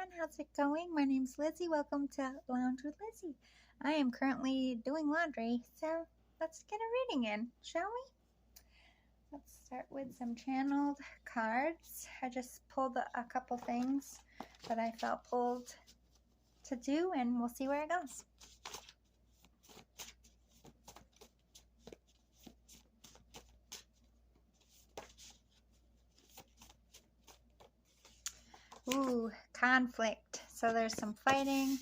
everyone, how's it going? My name's Lizzie. Welcome to Lounge with Lizzie. I am currently doing laundry, so let's get a reading in, shall we? Let's start with some channeled cards. I just pulled a couple things that I felt pulled to do, and we'll see where it goes. Ooh, conflict. So there's some fighting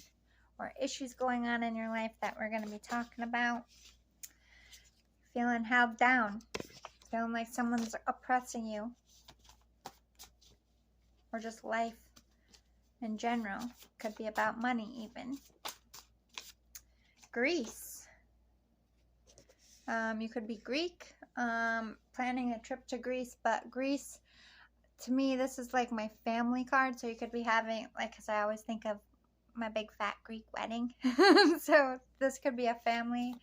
or issues going on in your life that we're going to be talking about. Feeling held down. Feeling like someone's oppressing you. Or just life in general. Could be about money even. Greece. You could be Greek, planning a trip to Greece, but Greece, to me, this is like my family card, so you could be having, like, because I always think of my big fat Greek wedding. So this could be a family.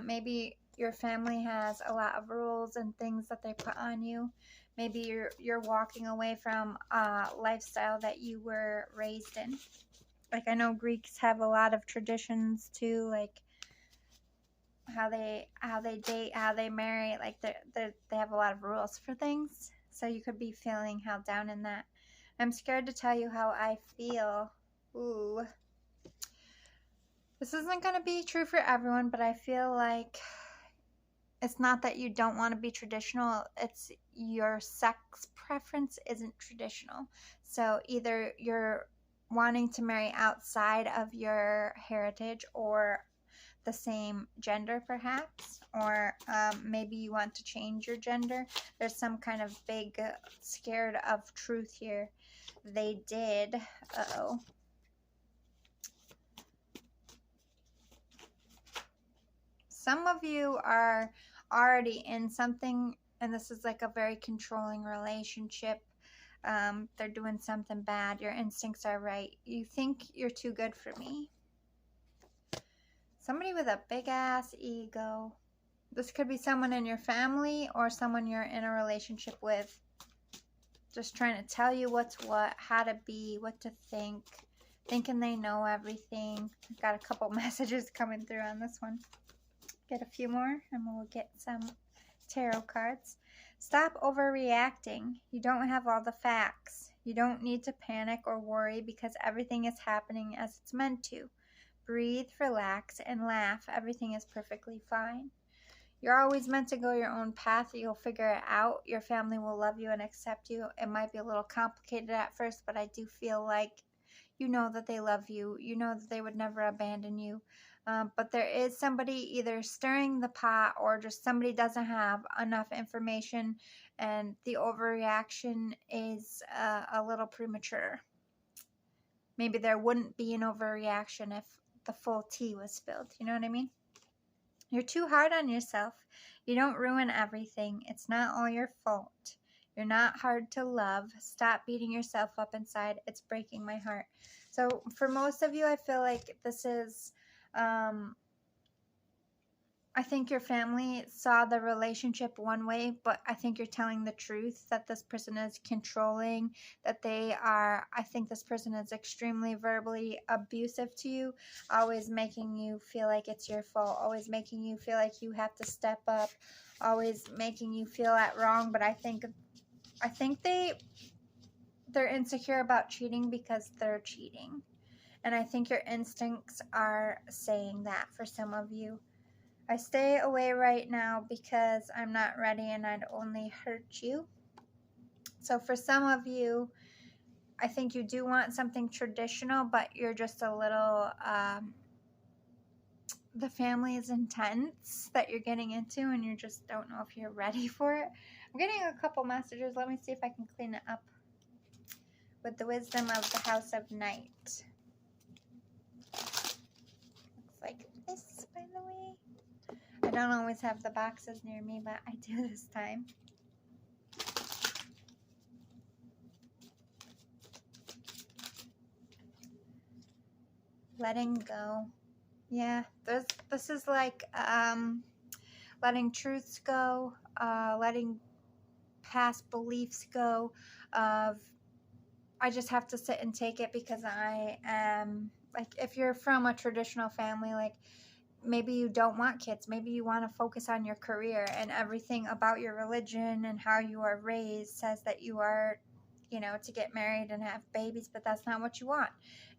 Maybe your family has a lot of rules and things that they put on you. Maybe you're walking away from a lifestyle that you were raised in. Like, I know Greeks have a lot of traditions too, like how they date, how they marry. Like they have a lot of rules for things. So you could be feeling held down in that. I'm scared to tell you how I feel. Ooh. This isn't going to be true for everyone, but I feel like it's not that you don't want to be traditional. It's your sex preference isn't traditional. So either you're wanting to marry outside of your heritage or the same gender perhaps, or maybe you want to change your gender. There's some kind of big scared of truth here. They did. Uh-oh. Some of you are already in something, and this is like a very controlling relationship. They're doing something bad. Your instincts are right. You think you're too good for me. Somebody with a big ass ego. This could be someone in your family or someone you're in a relationship with. Just trying to tell you what's what, how to be, what to think. Thinking they know everything. I've got a couple messages coming through on this one. Get a few more and we'll get some tarot cards. Stop overreacting. You don't have all the facts. You don't need to panic or worry because everything is happening as it's meant to. Breathe, relax, and laugh. Everything is perfectly fine. You're always meant to go your own path. You'll figure it out. Your family will love you and accept you. It might be a little complicated at first, but I do feel like you know that they love you. You know that they would never abandon you. But there is somebody either stirring the pot or just somebody doesn't have enough information, and the overreaction is a little premature. Maybe there wouldn't be an overreaction if the full tea was spilled. You know what I mean? You're too hard on yourself. You don't ruin everything. It's not all your fault. You're not hard to love. Stop beating yourself up inside. It's breaking my heart. So for most of you, I feel like this is, I think your family saw the relationship one way, but I think you're telling the truth that this person is controlling, that they are, I think this person is extremely verbally abusive to you, always making you feel like it's your fault, always making you feel like you have to step up, always making you feel that wrong. But I think they're insecure about cheating because they're cheating. And I think your instincts are saying that for some of you. I stay away right now because I'm not ready and I'd only hurt you. So for some of you, I think you do want something traditional, but you're just a little, the family is intense that you're getting into and you just don't know if you're ready for it. I'm getting a couple messages. Let me see if I can clean it up. With the wisdom of the House of Night. Looks like this, by the way. I don't always have the boxes near me, but I do this time. Letting go. Yeah, this is like letting truths go, letting past beliefs go of I just have to sit and take it, because I am, like, if you're from a traditional family, like, maybe you don't want kids. Maybe you want to focus on your career, and everything about your religion and how you are raised says that you are, to get married and have babies, but that's not what you want.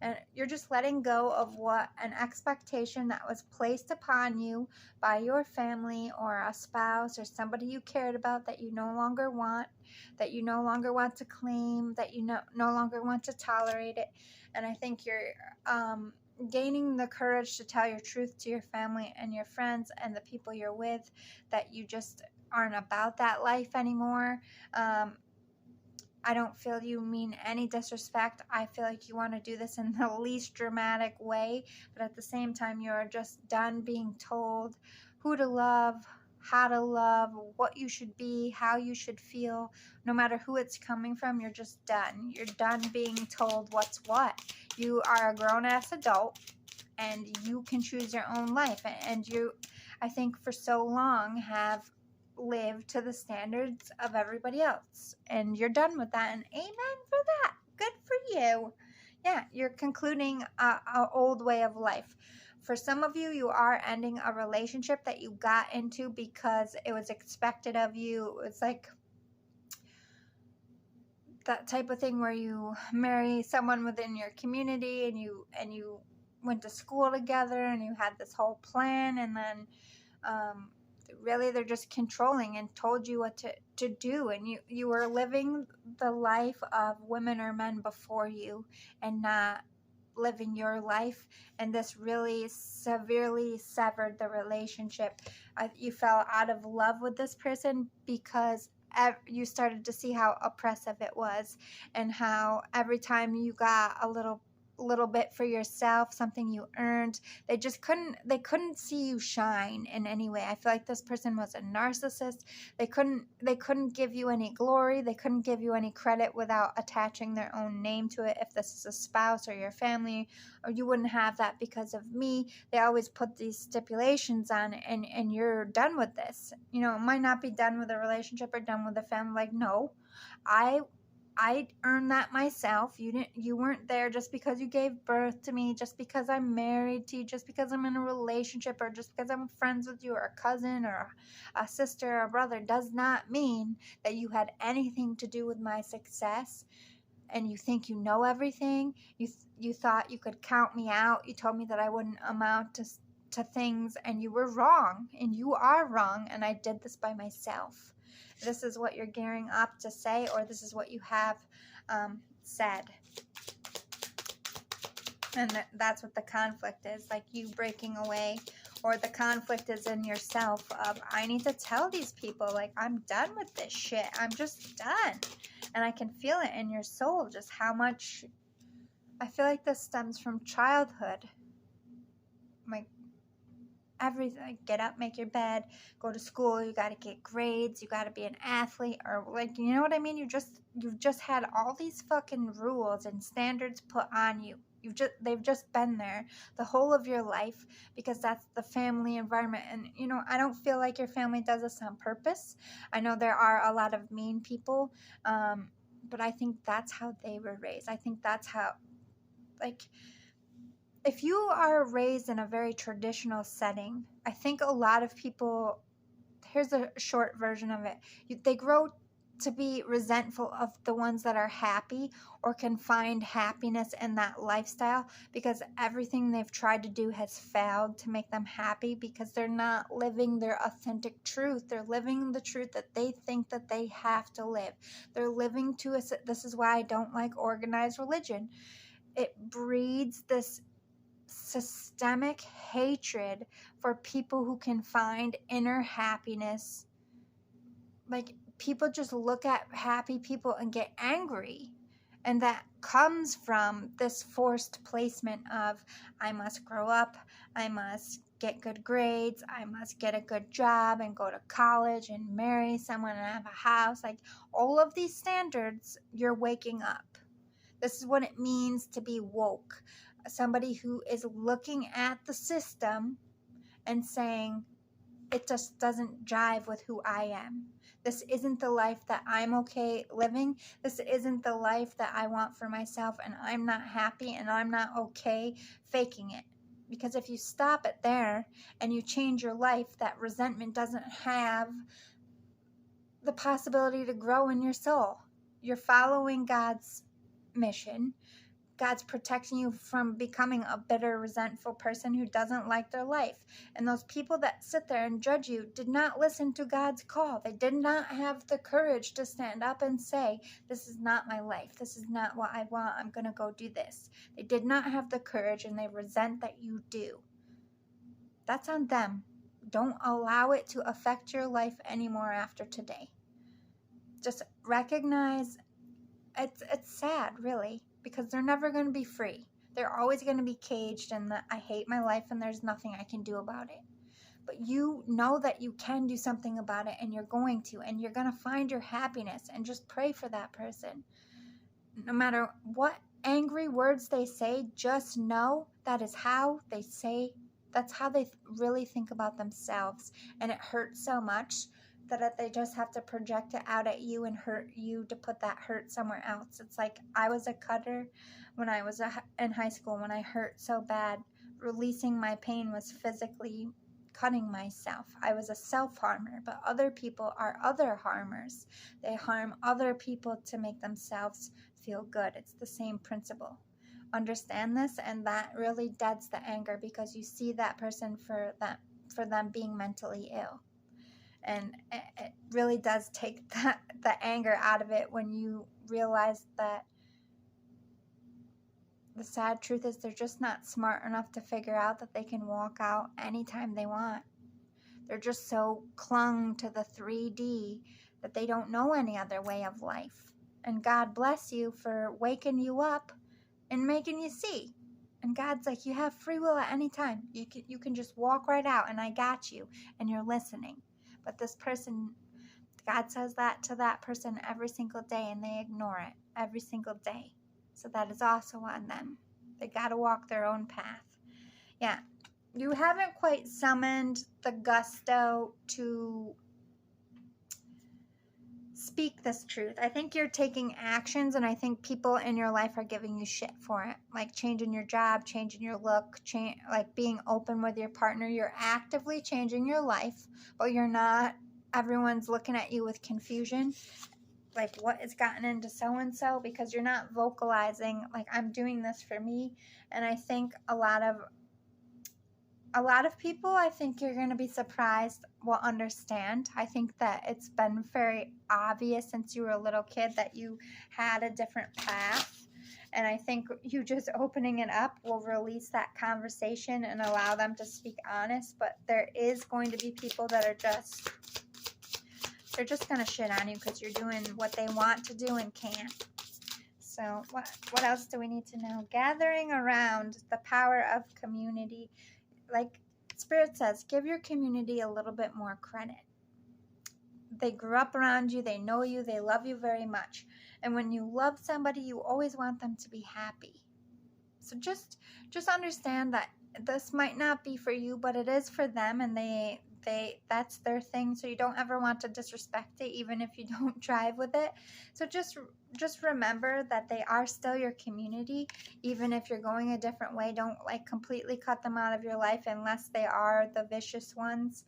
And you're just letting go of what an expectation that was placed upon you by your family or a spouse or somebody you cared about that you no longer want, that you no longer want to claim, that you no longer want to tolerate it. And I think you're gaining the courage to tell your truth to your family and your friends and the people you're with, that you just aren't about that life anymore. I don't feel you mean any disrespect. I feel like you want to do this in the least dramatic way, but at the same time, you're just done being told who to love, how to love, what you should be, how you should feel. No matter who it's coming from, you're just done. You're done being told what's what. You are a grown-ass adult, and you can choose your own life. And you, I think, for so long have lived to the standards of everybody else, and you're done with that. And amen for that. Good for you. Yeah, you're concluding a old way of life. For some of you, you are ending a relationship that you got into because it was expected of you. It's like that type of thing where you marry someone within your community, and you went to school together, and you had this whole plan, and then really they're just controlling and told you what to do, and you were living the life of women or men before you and not living your life, and this really severely severed the relationship. You fell out of love with this person because you started to see how oppressive it was, and how every time you got a little bit for yourself, something you earned, they couldn't see you shine in any way. I feel like this person was a narcissist. They couldn't give you any glory. They couldn't give you any credit without attaching their own name to it. If this is a spouse or your family, or you wouldn't have that because of me. They always put these stipulations on it, and you're done with this. It might not be done with a relationship or done with a family. Like, no, I earned that myself. You weren't there just because you gave birth to me, just because I'm married to you, just because I'm in a relationship, or just because I'm friends with you, or a cousin, or a sister, or a brother, does not mean that you had anything to do with my success. And you think you know everything. You thought you could count me out. You told me that I wouldn't amount to things, and you were wrong, and you are wrong, and I did this by myself. This is what you're gearing up to say, or this is what you have said. And that's what the conflict is, like you breaking away, or the conflict is in yourself of, I need to tell these people, like, I'm done with this shit. I'm just done. And I can feel it in your soul, just how much. I feel like this stems from childhood. Like, everything. Get up, make your bed, go to school, you got to get grades, you got to be an athlete, or, like, you know what I mean? You've just had all these fucking rules and standards put on you. They've just been there the whole of your life, because that's the family environment. And I don't feel like your family does this on purpose. I know there are a lot of mean people, but I think that's how they were raised. I think that's how, like, if you are raised in a very traditional setting, I think a lot of people, here's a short version of it. They grow to be resentful of the ones that are happy or can find happiness in that lifestyle, because everything they've tried to do has failed to make them happy, because they're not living their authentic truth. They're living the truth that they think that they have to live. They're living to us. This is why I don't like organized religion. It breeds this systemic hatred for people who can find inner happiness. Like, people just look at happy people and get angry, and that comes from this forced placement of, I must grow up, I must get good grades, I must get a good job and go to college and marry someone and have a house. Like, all of these standards, you're waking up. This is what it means to be woke. Somebody who is looking at the system and saying, it just doesn't jive with who I am. This isn't the life that I'm okay living. This isn't the life that I want for myself, and I'm not happy and I'm not okay faking it. Because if you stop it there and you change your life, that resentment doesn't have the possibility to grow in your soul. You're following God's mission. God's protecting you from becoming a bitter, resentful person who doesn't like their life. And those people that sit there and judge you did not listen to God's call. They did not have the courage to stand up and say, this is not my life. This is not what I want. I'm going to go do this. They did not have the courage, and they resent that you do. That's on them. Don't allow it to affect your life anymore after today. Just recognize it's sad, really, because they're never going to be free. They're always going to be caged in the I hate my life and there's nothing I can do about it. But you know that you can do something about it, and you're going to, and you're going to find your happiness, and just pray for that person. No matter what angry words they say, just know that is how they say, that's how they really think about themselves. And it hurts so much that they just have to project it out at you and hurt you to put that hurt somewhere else. It's like I was a cutter when I was in high school. When I hurt so bad, releasing my pain was physically cutting myself. I was a self-harmer, but other people are other harmers. They harm other people to make themselves feel good. It's the same principle. Understand this, and that really deads the anger, because you see that person for them being mentally ill. And it really does take the anger out of it when you realize that the sad truth is they're just not smart enough to figure out that they can walk out anytime they want. They're just so clung to the 3D that they don't know any other way of life. And God bless you for waking you up and making you see. And God's like, you have free will at any time. You can just walk right out, and I got you, and you're listening. But this person, God says that to that person every single day, and they ignore it every single day. So that is also on them. They got to walk their own path. Yeah, you haven't quite summoned the gusto to speak this truth. I think you're taking actions, and I think people in your life are giving you shit for it. Like changing your job, changing your look, like being open with your partner. You're actively changing your life, but you're not. Everyone's looking at you with confusion. Like, what has gotten into so-and-so? Because you're not vocalizing, like, I'm doing this for me. And I think a lot of people, I think you're going to be surprised, will understand. I think that it's been very obvious since you were a little kid that you had a different path. And I think you just opening it up will release that conversation and allow them to speak honest. But there is going to be people that are they're just going to shit on you because you're doing what they want to do and can't. So what else do we need to know? Gathering around, the power of community. Like Spirit says, give your community a little bit more credit. They grew up around you. They know you. They love you very much. And when you love somebody, you always want them to be happy. So just understand that this might not be for you, but it is for them, and they that's their thing. So you don't ever want to disrespect it, even if you don't drive with it. So just remember that they are still your community, even if you're going a different way. Don't like completely cut them out of your life unless they are the vicious ones.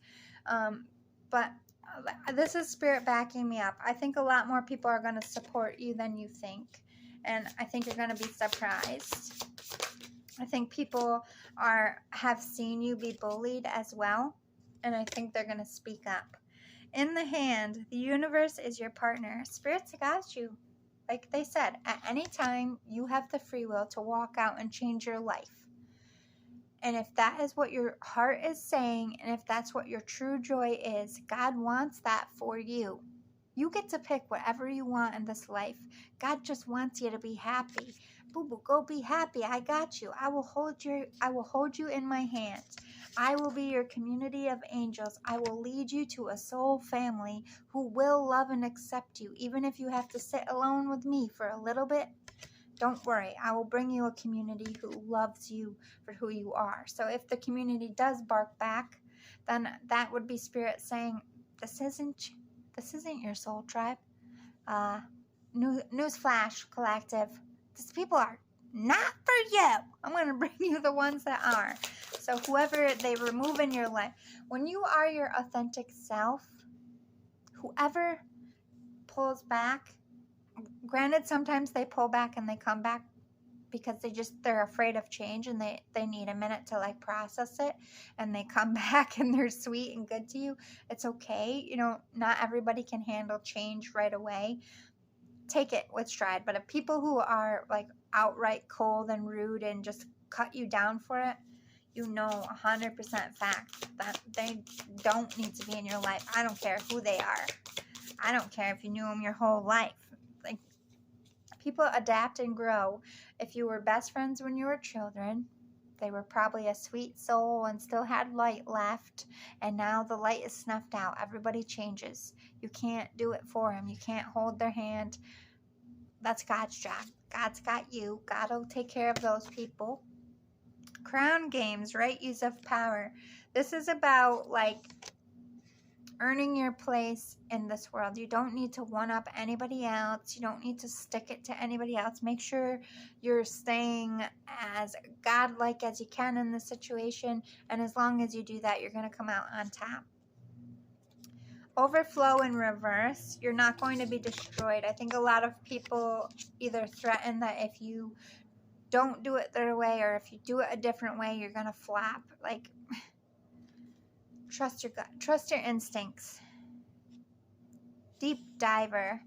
But this is Spirit backing me up. I think a lot more people are going to support you than you think, and I think you're going to be surprised. I think people have seen you be bullied as well, and I think they're going to speak up. In the hand, the universe is your partner. Spirit's got you. Like they said, at any time, you have the free will to walk out and change your life. And if that is what your heart is saying, and if that's what your true joy is, God wants that for you. You get to pick whatever you want in this life. God just wants you to be happy. Boo-boo, go be happy. I got you. I will hold you in my hands. I will be your community of angels. I will lead you to a soul family who will love and accept you, even if you have to sit alone with me for a little bit. Don't worry. I will bring you a community who loves you for who you are. So if the community does bark back, then that would be Spirit saying, this isn't This isn't your soul tribe. Newsflash, collective. These people are not for you. I'm going to bring you the ones that are. So whoever they remove in your life, when you are your authentic self, whoever pulls back, granted, sometimes they pull back and they come back because they're afraid of change and they need a minute to like process it, and they come back and they're sweet and good to you. It's okay. You know, not everybody can handle change right away. Take it with stride. But if people who are like outright cold and rude and just cut you down for it, you know 100% fact that they don't need to be in your life. I don't care who they are. I don't care if you knew them your whole life. Like, people adapt and grow. If you were best friends when you were children, they were probably a sweet soul and still had light left, and now the light is snuffed out. Everybody changes. You can't do it for them. You can't hold their hand. That's God's job. God's got you. God will take care of those people. Crown games, right use of power. This is about like earning your place in this world. You don't need to one-up anybody else. You don't need to stick it to anybody else. Make sure you're staying as godlike as you can in this situation, and as long as you do that, you're going to come out on top. Overflow in reverse. You're not going to be destroyed. I think a lot of people either threaten that if you don't do it their way, or if you do it a different way, you're going to flop. Like, trust your gut. Trust your instincts. Deep diver.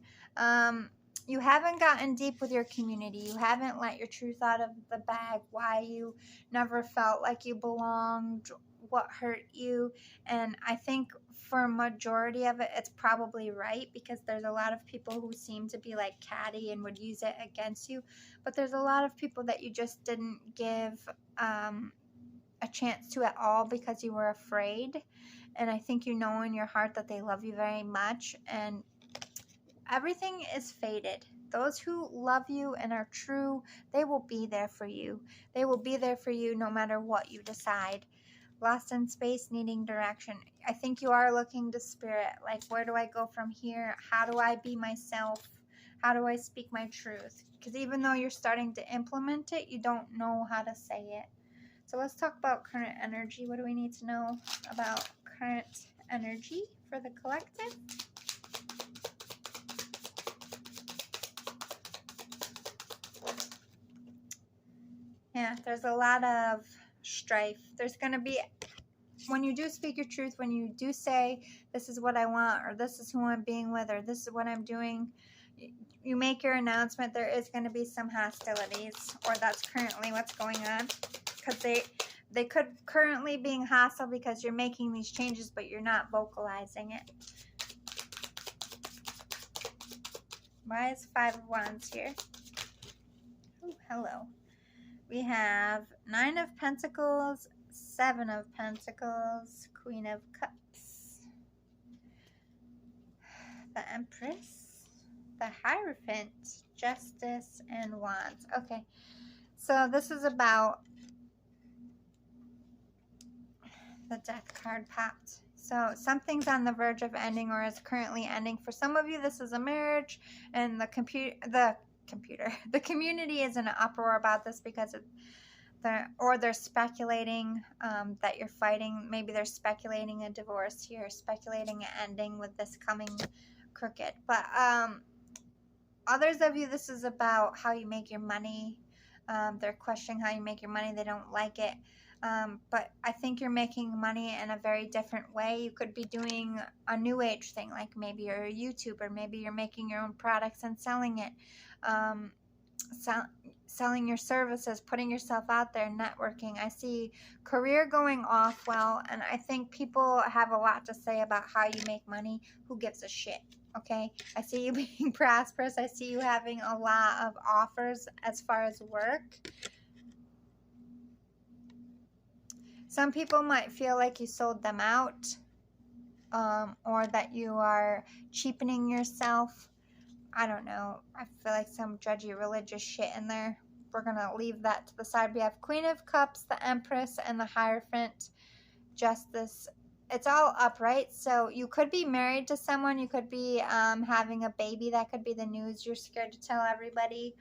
You haven't gotten deep with your community. You haven't let your truth out of the bag. Why you never felt like you belonged. What hurt you. And I think for a majority of it, it's probably right, because there's a lot of people who seem to be like catty and would use it against you. But there's a lot of people that you just didn't give a chance to at all because you were afraid. And I think you know in your heart that they love you very much, and everything is fated. Those who love you and are true, they will be there for you. They will be there for you no matter what you decide. Lost in space, needing direction. I think you are looking to spirit. Like, where do I go from here? How do I be myself? How do I speak my truth? Because even though you're starting to implement it, you don't know how to say it. So let's talk about current energy. What do we need to know about current energy for the collective? Yeah, there's a lot of strife. There's going to be, when you do speak your truth, when you do say, this is what I want, or this is who I'm being with, or this is what I'm doing, you make your announcement, there is going to be some hostilities, or that's currently what's going on. Because they could currently being hostile because you're making these changes, but you're not vocalizing it. Why is 5 of Wands here? Oh, hello. We have 9 of Pentacles, 7 of Pentacles, Queen of Cups, the Empress, the Hierophant, Justice, and Wands. Okay, so this is about the Death card popped. So something's on the verge of ending, or is currently ending. For some of you, this is a marriage, and the community is in an uproar about this because they're speculating that you're fighting. Maybe they're speculating a divorce here, speculating an ending with this coming crooked. But others of you, this is about how you make your money. They're questioning how you make your money. They don't like it. But I think you're making money in a very different way. You could be doing a new age thing, like maybe you're a YouTuber, maybe you're making your own products and selling it, selling your services, putting yourself out there, networking. I see career going off well, and I think people have a lot to say about how you make money. Who gives a shit? Okay, I see you being prosperous. I see you having a lot of offers as far as work. Some people might feel like you sold them out, or that you are cheapening yourself. I don't know. I feel like some judgy religious shit in there. We're going to leave that to the side. We have Queen of Cups, the Empress, and the Hierophant, Justice, it's all upright. So you could be married to someone. You could be having a baby. That could be the news you're scared to tell everybody.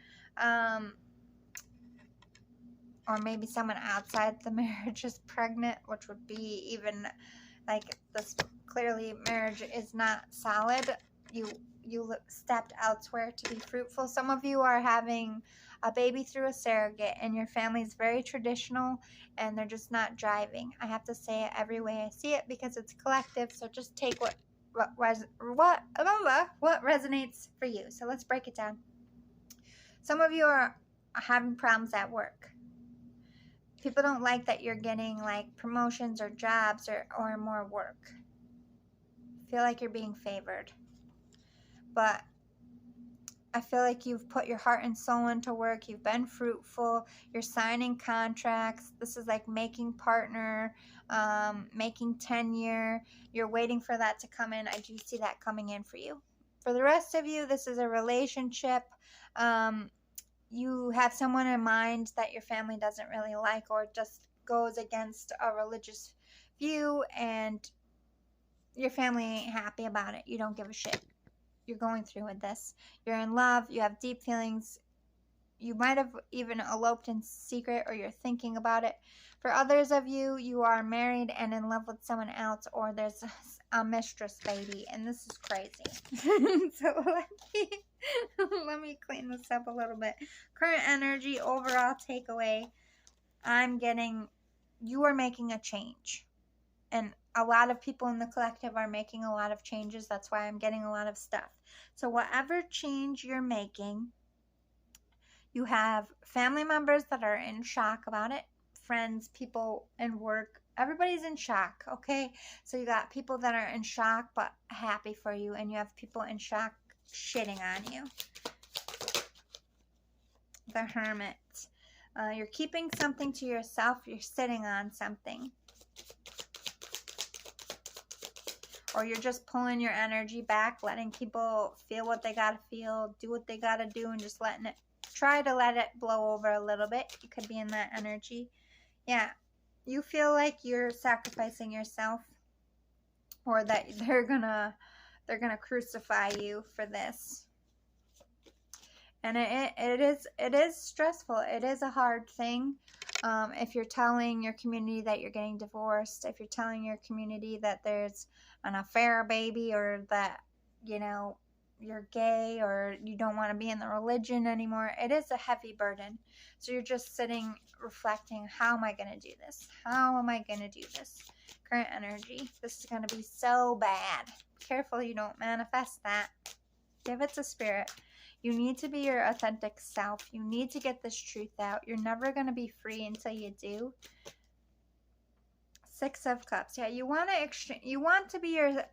Or maybe someone outside the marriage is pregnant, which would be even like this. Clearly, marriage is not solid. You stepped elsewhere to be fruitful. Some of you are having a baby through a surrogate, and your family is very traditional, and they're just not driving. I have to say it every way I see it because it's collective. So just take what resonates for you. So let's break it down. Some of you are having problems at work. People don't like that you're getting like promotions or jobs or more work. Feel like you're being favored. But I feel like you've put your heart and soul into work. You've been fruitful. You're signing contracts. This is like making partner, making tenure. You're waiting for that to come in. I do see that coming in for you. For the rest of you, this is a relationship. You have someone in mind that your family doesn't really like or just goes against a religious view, and your family ain't happy about it. You don't give a shit. You're going through with this. You're in love. You have deep feelings. You might have even eloped in secret, or you're thinking about it. For others of you, you are married and in love with someone else, or there's a mistress baby, and this is crazy. So let me clean this up a little bit. Current energy, overall takeaway, I'm getting you are making a change. And a lot of people in the collective are making a lot of changes. That's why I'm getting a lot of stuff. So whatever change you're making, you have family members that are in shock about it, friends, people in work. Everybody's in shock, okay? So you got people that are in shock but happy for you, and you have people in shock shitting on you. The Hermit. You're keeping something to yourself. You're sitting on something. Or you're just pulling your energy back, letting people feel what they gotta feel, do what they gotta do, and just letting it, try to let it blow over a little bit. You could be in that energy. Yeah, you feel like you're sacrificing yourself, or that they're gonna crucify you for this. And it is stressful. It is a hard thing. If you're telling your community that you're getting divorced, if you're telling your community that there's an affair baby, or that, you know, you're gay, or you don't want to be in the religion anymore, it is a heavy burden. So you're just sitting, reflecting, how am I going to do this? How am I going to do this? Current energy. This is going to be so bad. Careful you don't manifest that. Give it to spirit. You need to be your authentic self. You need to get this truth out. You're never going to be free until you do. Six of Cups. Yeah, you want to be your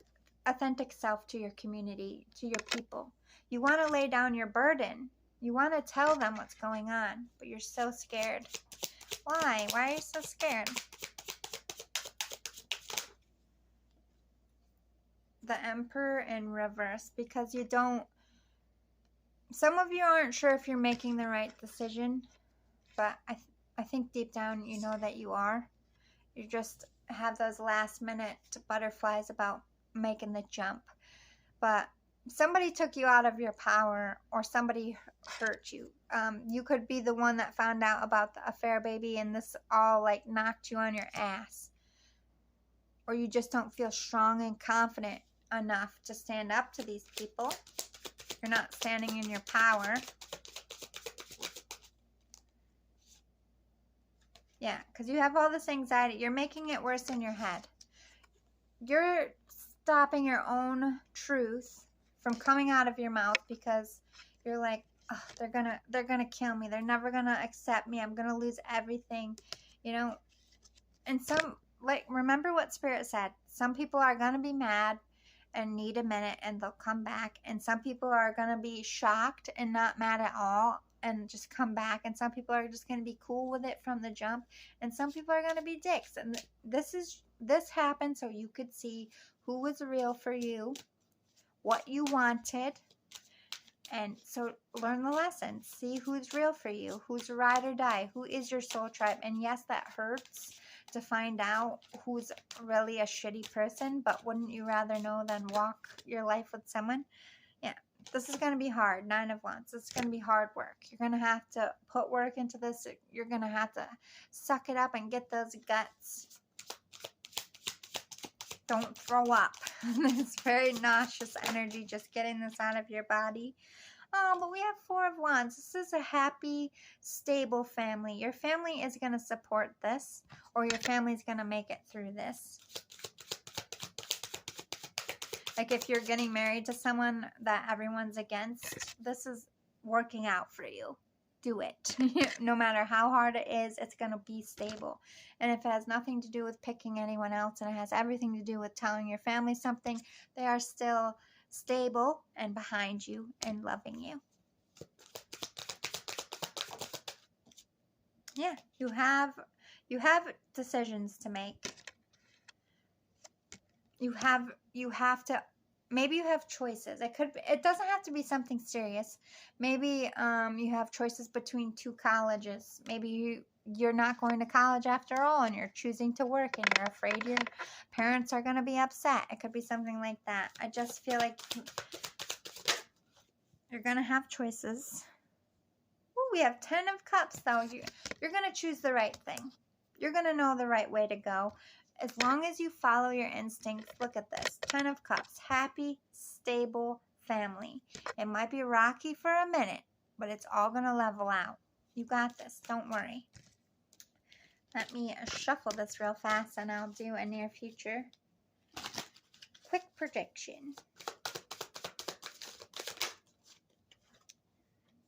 authentic self to your community, to your people. You want to lay down your burden. You want to tell them what's going on, but you're so scared. Why? Why are you so scared? The Emperor in reverse, because you don't. Some of you aren't sure if you're making the right decision, but I think deep down you know that you are. You just have those last minute butterflies about making the jump. But somebody took you out of your power, or somebody hurt you. You could be the one that found out about the affair baby, and this all like knocked you on your ass. Or you just don't feel strong and confident enough to stand up to these people. You're not standing in your power. Yeah, because you have all this anxiety. You're making it worse in your head. You're stopping your own truth from coming out of your mouth because you're like, oh, they're gonna kill me. They're never gonna accept me. I'm gonna lose everything, you know. And remember what Spirit said. Some people are gonna be mad and need a minute, and they'll come back. And some people are gonna be shocked and not mad at all and just come back. And some people are just gonna be cool with it from the jump. And some people are gonna be dicks. And this happened so you could see who was real for you, what you wanted. And so learn the lesson. See who's real for you, who's ride or die, who is your soul tribe. And yes, that hurts to find out who's really a shitty person, but wouldn't you rather know than walk your life with someone? Yeah, this is going to be hard. 9 of Wands. This is going to be hard work. You're going to have to put work into this. You're going to have to suck it up and get those guts. Don't throw up. It's very nauseous energy just getting this out of your body. Oh, but we have 4 of Wands. This is a happy, stable family. Your family is going to support this, or your family is going to make it through this. Like if you're getting married to someone that everyone's against, this is working out for you. Do it. No matter how hard it is, it's going to be stable. And if it has nothing to do with picking anyone else and it has everything to do with telling your family something, they are still stable and behind you and loving you. Yeah, you have decisions to make. You have to, maybe you have choices. It doesn't have to be something serious. Maybe you have choices between 2 colleges. Maybe you're not going to college after all and you're choosing to work and you're afraid your parents are going to be upset. It could be something like that. I just feel like you're going to have choices. Ooh, we have 10 of Cups though. You're going to choose the right thing. You're going to know the right way to go. As long as you follow your instincts. Look at this. 10 of Cups. Happy, stable family. It might be rocky for a minute, but it's all going to level out. You got this. Don't worry. Let me shuffle this real fast and I'll do a near future quick prediction.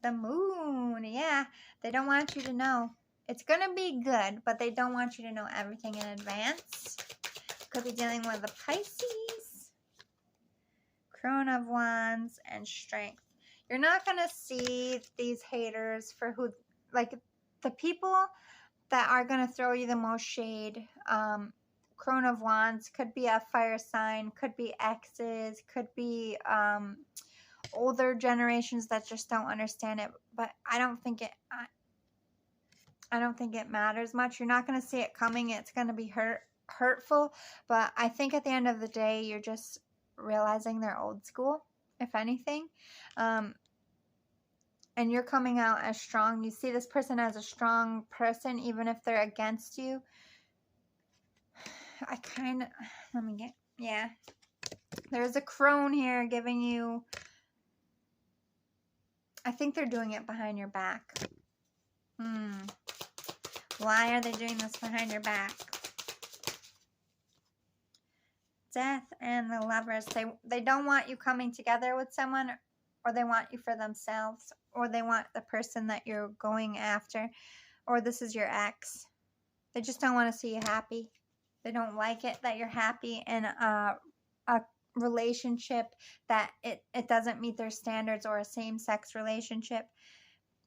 The Moon. Yeah, they don't want you to know. It's going to be good, but they don't want you to know everything in advance. Could be dealing with a Pisces, Crone of Wands, and Strength. You're not going to see these haters for who, like the people that are going to throw you the most shade. Crone of Wands could be a fire sign, could be exes, could be older generations that just don't understand it. But I don't think it matters much. You're not going to see it coming. It's going to be hurtful. But I think at the end of the day, you're just realizing they're old school, if anything. And you're coming out as strong. You see this person as a strong person, even if they're against you. Yeah. There's a crone here giving you, I think they're doing it behind your back. Why are they doing this behind your back? Death and the Lovers. They don't want you coming together with someone, or they want you for themselves, or they want the person that you're going after, or this is your ex. They just don't want to see you happy. They don't like it that you're happy in a relationship that it doesn't meet their standards, or a same-sex relationship.